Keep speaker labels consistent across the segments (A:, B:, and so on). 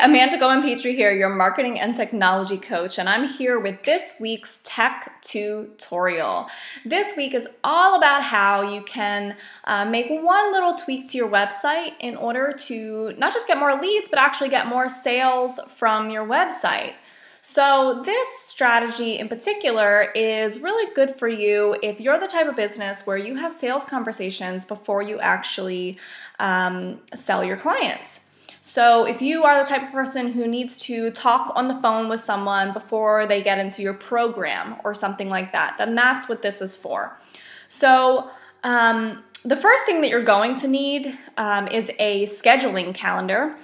A: Amanda Goman-Petrie here, your marketing and technology coach, and I'm here with this week's tech tutorial. This week is all about how you can make one little tweak to your website in order to not just get more leads, but actually get more sales from your website. So this strategy in particular is really good for you if you're the type of business where you have sales conversations before you actually sell your clients. So if you are the type of person who needs to talk on the phone with someone before they get into your program or something like that, then that's what this is for. So the first thing that you're going to need is a scheduling calendar.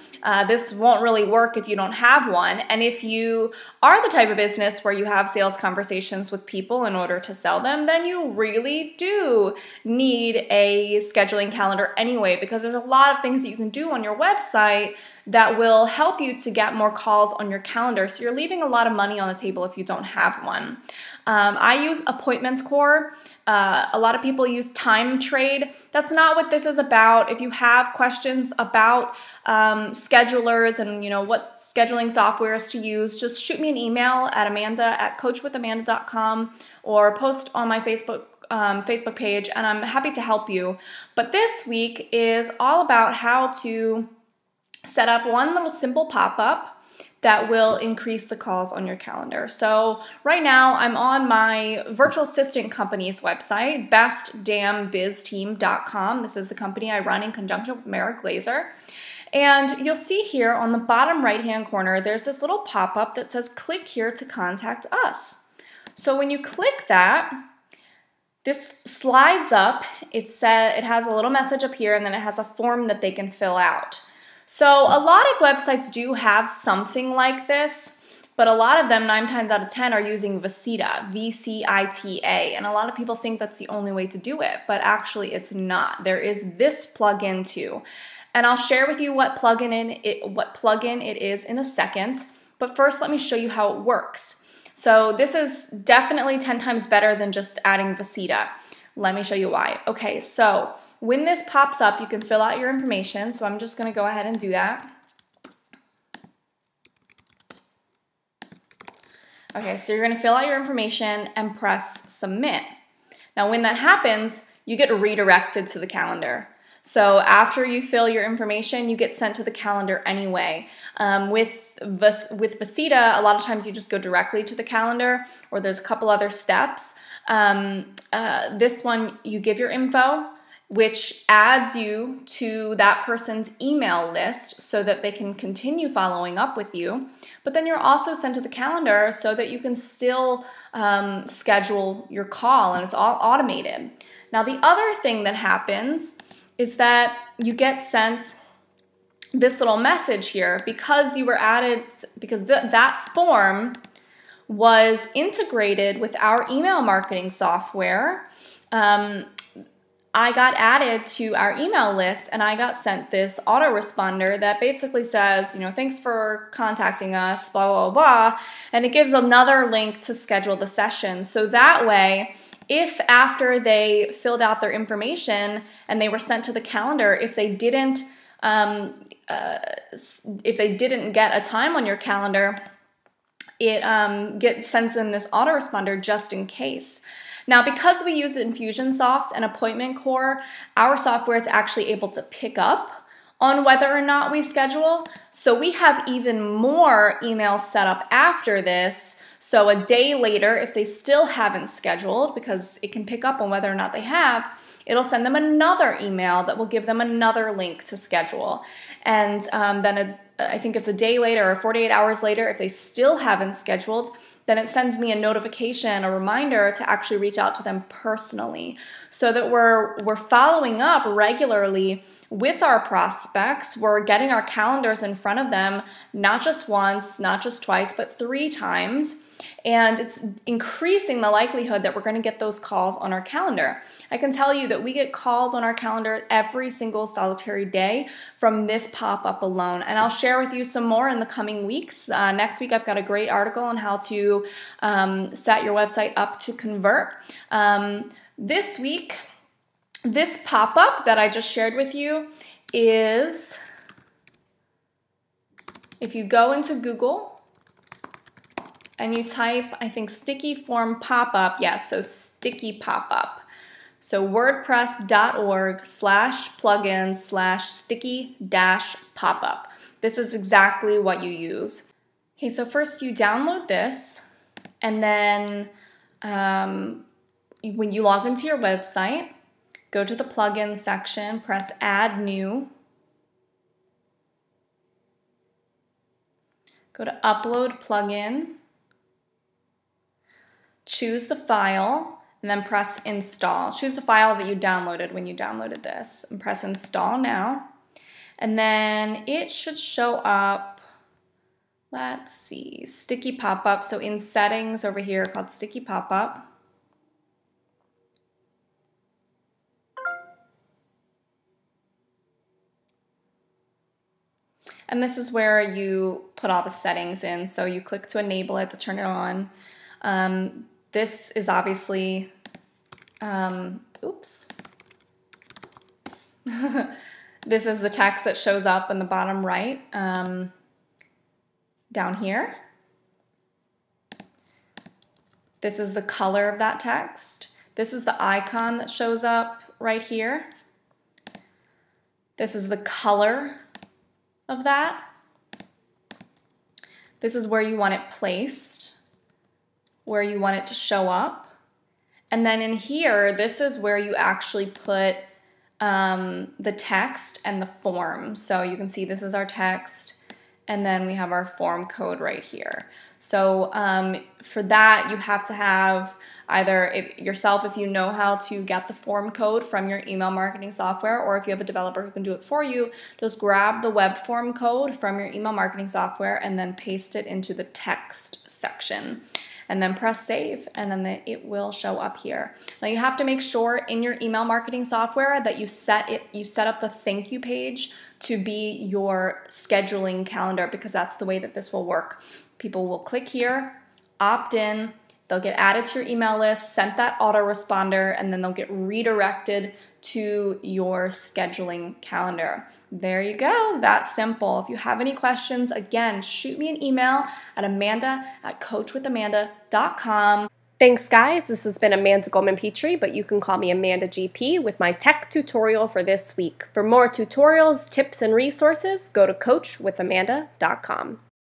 A: This won't really work if you don't have one. And if you are the type of business where you have sales conversations with people in order to sell them, then you really do need a scheduling calendar anyway, because there's a lot of things that you can do on your website that will help you to get more calls on your calendar. So you're leaving a lot of money on the table if you don't have one. I use Appointment Core. A lot of people use Time Trade. That's not what this is about. If you have questions about schedulers and what scheduling softwares to use, just shoot me an email at amanda@coachwithamanda.com or post on my Facebook page, and I'm happy to help you. But this week is all about how to set up one little simple pop-up that will increase the calls on your calendar. So right now I'm on my virtual assistant company's website, bestdamnbizteam.com. This is the company I run in conjunction with Mara Glazer. And you'll see here on the bottom right-hand corner, there's this little pop-up that says, click here to contact us. So when you click that, this slides up. It has a little message up here, and then it has a form that they can fill out. So a lot of websites do have something like this, but a lot of them, 9 times out of 10, are using Vcita, V-C-I-T-A, and a lot of people think that's the only way to do it, but actually it's not. There is this plugin too, and I'll share with you what plugin it is in a second, but first let me show you how it works. So this is definitely 10 times better than just adding Vcita. Let me show you why. Okay, so when this pops up, you can fill out your information. So I'm just going to go ahead and do that. Okay, so you're going to fill out your information and press submit. Now, when that happens, you get redirected to the calendar. So after you fill your information, you get sent to the calendar anyway. With Vcita, a lot of times you just go directly to the calendar, or there's a couple other steps. This one, you give your info, which adds you to that person's email list so that they can continue following up with you. But then you're also sent to the calendar so that you can still schedule your call, and it's all automated. Now, the other thing that happens is that you get sent this little message here because you were added, because that form was integrated with our email marketing software. I got added to our email list, and I got sent this autoresponder that basically says, thanks for contacting us, blah, blah, blah, and it gives another link to schedule the session. So that way, if after they filled out their information and they were sent to the calendar, if they didn't get a time on your calendar, it sends them this autoresponder just in case. Now, because we use Infusionsoft and Appointment Core, our software is actually able to pick up on whether or not we schedule. So we have even more emails set up after this. So a day later, if they still haven't scheduled, because it can pick up on whether or not they have, it'll send them another email that will give them another link to schedule. And then I think it's a day later or 48 hours later, if they still haven't scheduled, then it sends me a notification, a reminder to actually reach out to them personally, so that we're following up regularly with our prospects. We're getting our calendars in front of them, not just once, not just twice, but 3 times. And it's increasing the likelihood that we're going to get those calls on our calendar. I can tell you that we get calls on our calendar every single solitary day from this pop-up alone. And I'll share with you some more in the coming weeks. Next week, I've got a great article on how to set your website up to convert. This week, this pop-up that I just shared with you is if you go into Google and you type, I think, sticky form pop-up, yes, so sticky pop-up. So wordpress.org/plugins/sticky-pop-up. This is exactly what you use. Okay, so first you download this, and then when you log into your website, go to the plugins section, press Add New. Go to Upload Plugin. Choose the file, and then press Install. Choose the file that you downloaded when you downloaded this, and press Install now. And then it should show up, let's see, Sticky Pop-Up. So in Settings over here called Sticky Pop-Up. And this is where you put all the settings in. So you click to enable it, to turn it on. This is obviously, oops. This is the text that shows up in the bottom right, down here. This is the color of that text. This is the icon that shows up right here. This is the color of that. This is where you want it placed, where you want it to show up. And then in here, this is where you actually put the text and the form. So you can see this is our text, and then we have our form code right here. So for that, you have to have either yourself, if you know how to get the form code from your email marketing software, or if you have a developer who can do it for you, just grab the web form code from your email marketing software and then paste it into the text section. And then press save, and then it will show up here. Now you have to make sure in your email marketing software that you set up the thank you page to be your scheduling calendar, because that's the way that this will work. People will click here, opt in, they'll get added to your email list, sent that autoresponder, and then they'll get redirected to your scheduling calendar. There you go, that's simple. If you have any questions, again, shoot me an email at amanda@coachwithamanda.com.
B: Thanks, guys. This has been Amanda Goldman-Petrie, but you can call me Amanda GP with my tech tutorial for this week. For more tutorials, tips, and resources, go to coachwithamanda.com.